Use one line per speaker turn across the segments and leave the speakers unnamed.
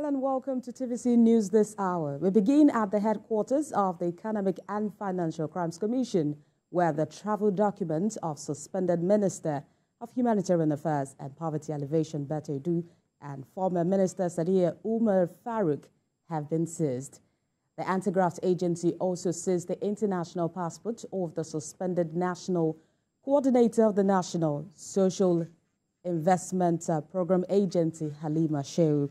Hello and welcome to TVC News this hour. We begin at the headquarters of the Economic and Financial Crimes Commission, where the travel documents of suspended Minister of Humanitarian Affairs and Poverty Alleviation Betta Edu and former Minister Sadiya Umar-Farouq have been seized. The anti-graft agency also seized the international passport of the suspended national coordinator of the National Social Investment Program Agency, Halima, Shehu.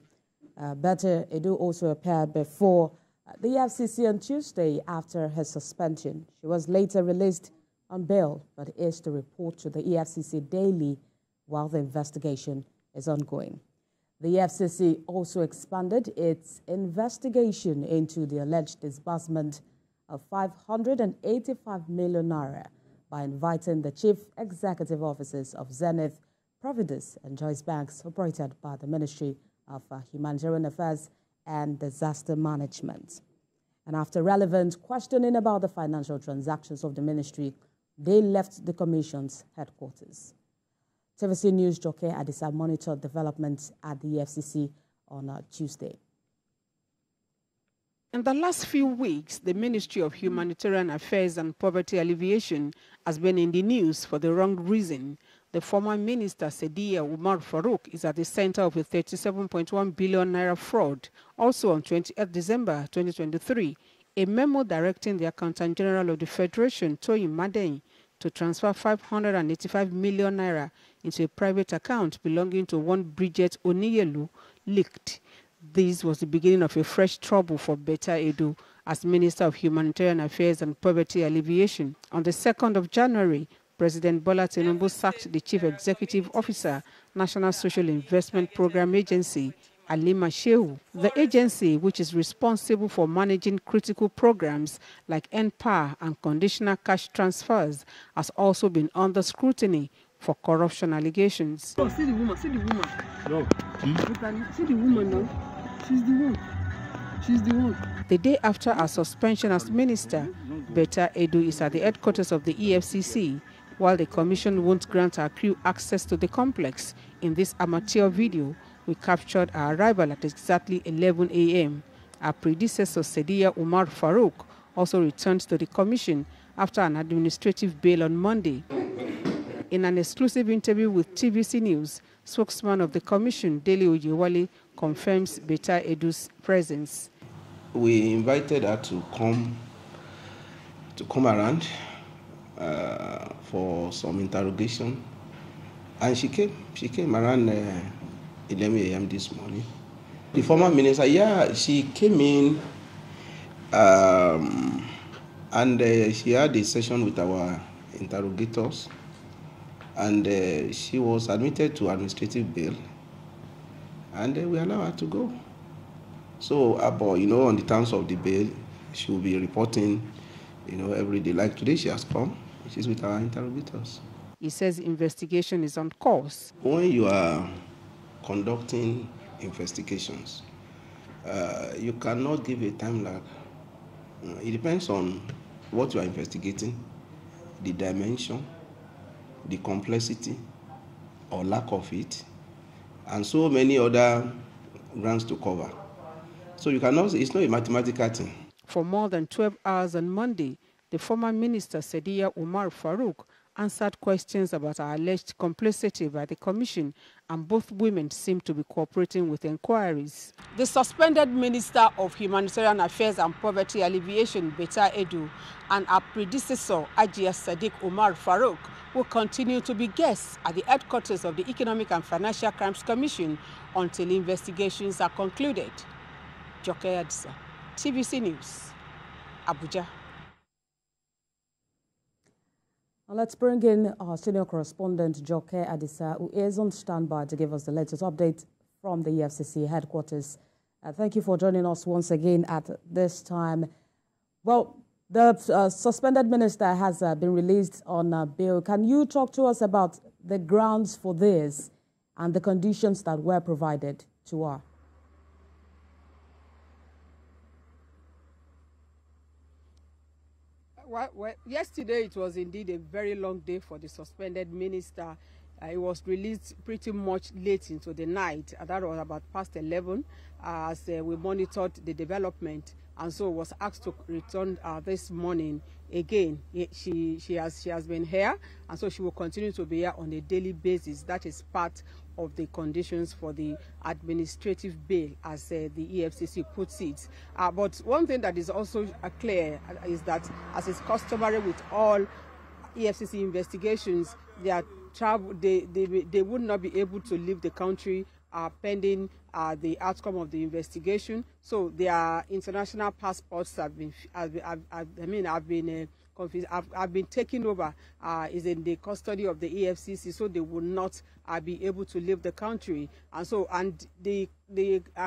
Betta Edu also appeared before the EFCC on Tuesday after her suspension. She was later released on bail, but is to report to the EFCC daily while the investigation is ongoing. The EFCC also expanded its investigation into the alleged disbursement of 585 million naira by inviting the chief executive officers of Zenith, Providus, and Joyce Banks, operated by the Ministry of Humanitarian Affairs and Disaster Management. And after relevant questioning about the financial transactions of the ministry, they left the Commission's headquarters. TVC News Joke Adisa monitored developments at the EFCC on Tuesday.
In the last few weeks, the Ministry of Humanitarian Affairs and Poverty Alleviation has been in the news for the wrong reason. The former minister, Sadiya Umar-Farouq, is at the center of a 37.1 billion naira fraud. Also on 28 December 2023, a memo directing the Accountant General of the Federation, Toyin Madeni, to transfer 585 million naira into a private account belonging to one Bridget Oniyelu leaked. This was the beginning of a fresh trouble for Betta Edu as Minister of Humanitarian Affairs and Poverty Alleviation. On the 2nd of January, President Bola Tinubu sacked the Chief Executive Officer, National Social Investment Program Agency, Halima Shehu. The agency, which is responsible for managing critical programs like NPAR and conditional cash transfers, has also been under scrutiny for corruption allegations.
Oh, see the woman, see the woman. No. See the woman now. She's the one. She's the one.
The day after her suspension as minister, Betta Edu is at the headquarters of the EFCC, while the commission won't grant her crew access to the complex. In this amateur video, we captured her arrival at exactly 11 a.m. Her predecessor, Sadiya Umar-Farouq, also returned to the commission after an administrative bail on Monday. In an exclusive interview with TVC News, spokesman of the commission, Dele Oyewale, confirms Betta Edu's presence.
We invited her to come around for some interrogation, and she came around 11 a.m. this morning. The former minister, she came in and she had a session with our interrogators, and she was admitted to administrative bail, and we allowed her to go. So, on the terms of the bail, she will be reporting, every day. Like today, she has come. She's with our interrogators.
He says investigation is on course.
When you are conducting investigations, you cannot give a time lag. It depends on what you are investigating, the dimension, the complexity or lack of it, and so many other grounds to cover. So you cannot, it's not a mathematical thing.
For more than 12 hours on Monday, the former minister, Sadiya Umar-Farouq, answered questions about her alleged complicity by the commission, and both women seem to be cooperating with inquiries. The suspended Minister of Humanitarian Affairs and Poverty Alleviation, Betta Edu, and her predecessor, Sadiya Umar-Farouq, will continue to be guests at the headquarters of the Economic and Financial Crimes Commission until investigations are concluded. Joke Adisa, TVC News, Abuja.
Let's bring in our senior correspondent, Joke Adisa, who is on standby to give us the latest update from the EFCC headquarters. Thank you for joining us once again at this time. Well, the suspended minister has been released on bail. Can you talk to us about the grounds for this and the conditions that were provided to her?
Well, yesterday it was indeed a very long day for the suspended minister. It was released pretty much late into the night. That was about past 11 as we monitored the development, and so was asked to return this morning again. She has been here, and so she will continue to be here on a daily basis. That is part of the conditions for the administrative bail, as the EFCC puts it. But one thing that is also clear is that, as is customary with all EFCC investigations, they would not be able to leave the country pending the outcome of the investigation. So their international passports have been taken over, is in the custody of the EFCC, so they will not be able to leave the country. And so, the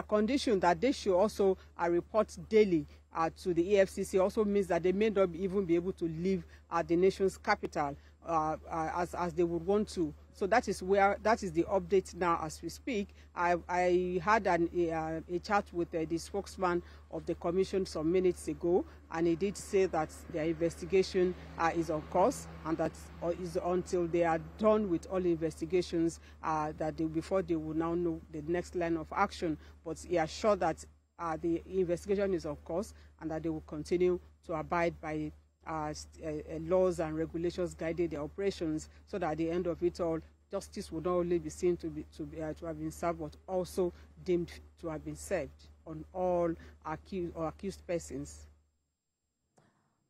condition that they should also report daily to the EFCC also means that they may not even be able to leave the nation's capital as they would want to. So that is the update now as we speak. I had a chat with the spokesman of the commission some minutes ago, and he did say that their investigation is on course, and that is until they are done with all investigations before they will now know the next line of action. But he assured that the investigation is on course, and that they will continue to abide by laws and regulations guiding their operations, so that at the end of it all, justice will not only be seen to have been served, but also deemed to have been served on all accused persons.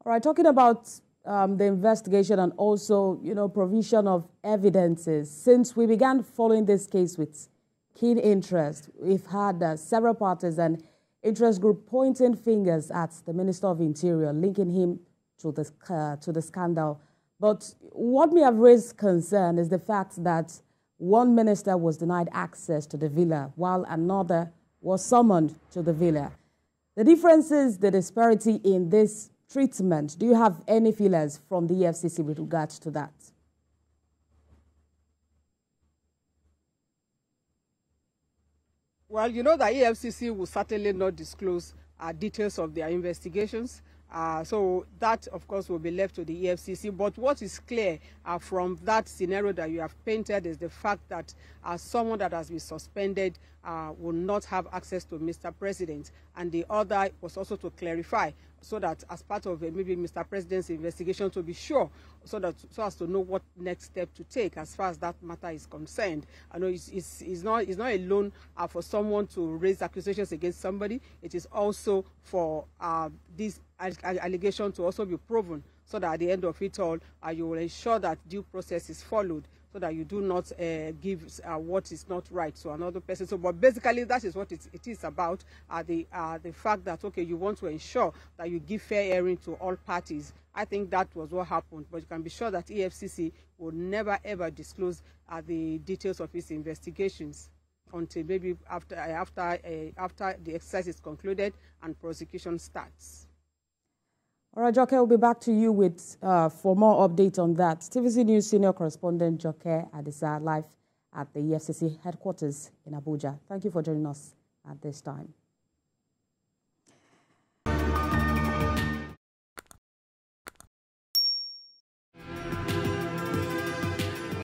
All right, talking about the investigation and also, provision of evidences. Since we began following this case with keen interest, we've had several parties and interest group pointing fingers at the Minister of Interior, linking him to the scandal. But what may have raised concern is the fact that one minister was denied access to the villa while another was summoned to the villa. The difference is the disparity in this treatment. Do you have any feelers from the EFCC with regards to that?
Well, you know that EFCC will certainly not disclose details of their investigations. So that, of course, will be left to the EFCC. But what is clear from that scenario that you have painted is the fact that someone that has been suspended will not have access to Mr. President. And the other was also to clarify, so that as part of maybe Mr. President's investigation, to be sure, so as to know what next step to take as far as that matter is concerned. I know it's not alone for someone to raise accusations against somebody. It is also for this allegation to also be proven, so that at the end of it all, you will ensure that due process is followed, so that you do not give what is not right to another person. So, but basically, that is what it is about, the fact that, okay, you want to ensure that you give fair hearing to all parties. I think that was what happened, but you can be sure that EFCC will never, ever disclose the details of its investigations until maybe after the exercise is concluded and prosecution starts.
All right, Joke, we'll be back to you with for more updates on that. TVC News senior correspondent Joke Adisa live at the EFCC headquarters in Abuja. Thank you for joining us at this time.